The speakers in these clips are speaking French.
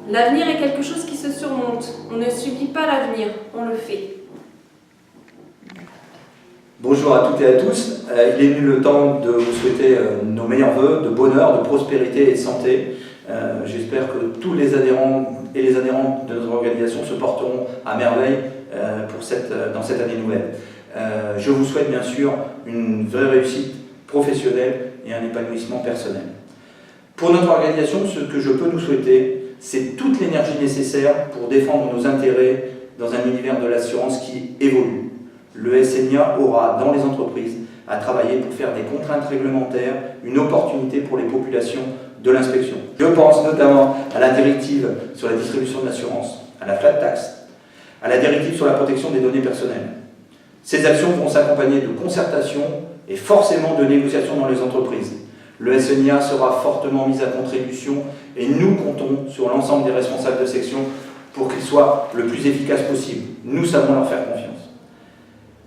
L'avenir est quelque chose qui se surmonte. On ne subit pas l'avenir, on le fait. Bonjour à toutes et à tous. Il est venu le temps de vous souhaiter nos meilleurs vœux de bonheur, de prospérité et de santé. J'espère que tous les adhérents et les adhérentes de notre organisation se porteront à merveille dans cette année nouvelle. Je vous souhaite bien sûr une vraie réussite professionnelle et un épanouissement personnel. Pour notre organisation, ce que je peux nous souhaiter, c'est toute l'énergie nécessaire pour défendre nos intérêts dans un univers de l'assurance qui évolue. Le SNIA aura, dans les entreprises, à travailler pour faire des contraintes réglementaires une opportunité pour les populations de l'inspection. Je pense notamment à la directive sur la distribution de l'assurance, à la flat tax, à la directive sur la protection des données personnelles. Ces actions vont s'accompagner de concertations et forcément de négociations dans les entreprises. Le SNIA sera fortement mis à contribution et nous comptons sur l'ensemble des responsables de section pour qu'ils soient le plus efficaces possible. Nous savons leur faire confiance.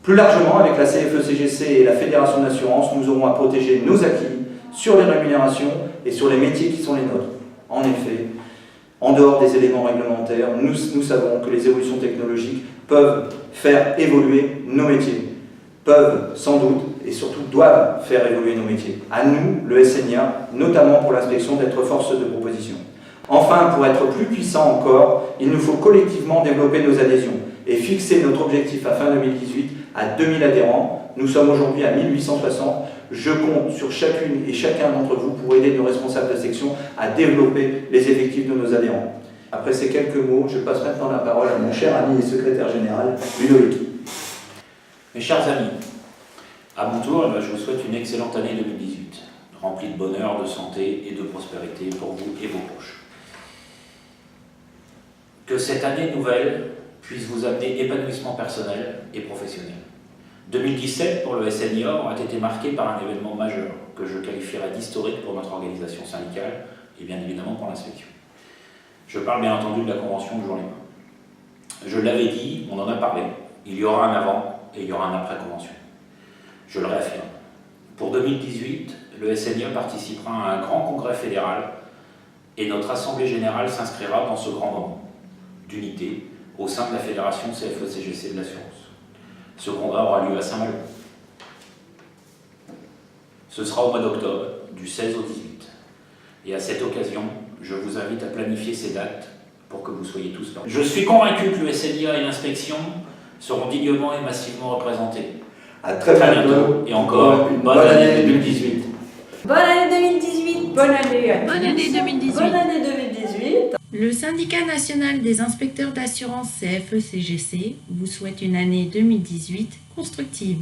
Plus largement, avec la CFE-CGC et la Fédération de l'assurance, nous aurons à protéger nos acquis sur les rémunérations et sur les métiers qui sont les nôtres. En effet, en dehors des éléments réglementaires, nous savons que les évolutions technologiques peuvent faire évoluer nos métiers, peuvent sans doute et surtout doivent faire évoluer nos métiers. À nous, le SNIA, notamment pour l'inspection, d'être force de proposition. Enfin, pour être plus puissant encore, il nous faut collectivement développer nos adhésions et fixer notre objectif à fin 2018 à 2000 adhérents. Nous sommes aujourd'hui à 1860. Je compte sur chacune et chacun d'entre vous pour aider nos responsables de section à développer les effectifs de nos adhérents. Après ces quelques mots, je passe maintenant la parole à mon cher ami et secrétaire général, Ludovic. Mes chers amis, à mon tour, je vous souhaite une excellente année 2018, remplie de bonheur, de santé et de prospérité pour vous et vos proches. Que cette année nouvelle puisse vous amener épanouissement personnel et professionnel. 2017 pour le SNIA aura été marqué par un événement majeur que je qualifierais d'historique pour notre organisation syndicale et bien évidemment pour l'inspection. Je parle bien entendu de la convention de Jourdain. Je l'avais dit, on en a parlé, il y aura un avant et il y aura un après convention. Je le réaffirme. Pour 2018, le SNIA participera à un grand congrès fédéral et notre assemblée générale s'inscrira dans ce grand moment d'unité au sein de la fédération CFE-CGC de l'assurance. Ce congrès aura lieu à Saint-Malo. Ce sera au mois d'octobre, du 16 au 18. Et à cette occasion, je vous invite à planifier ces dates pour que vous soyez tous là. Je suis convaincu que le SNIA et l'inspection seront dignement et massivement représentés. À très bientôt et encore une bonne année 2018. Bonne année 2018. Bonne année à tous. Bonne année 2018. Bonne année 2018. Le syndicat national des inspecteurs d'assurance CFE-CGC vous souhaite une année 2018 constructive.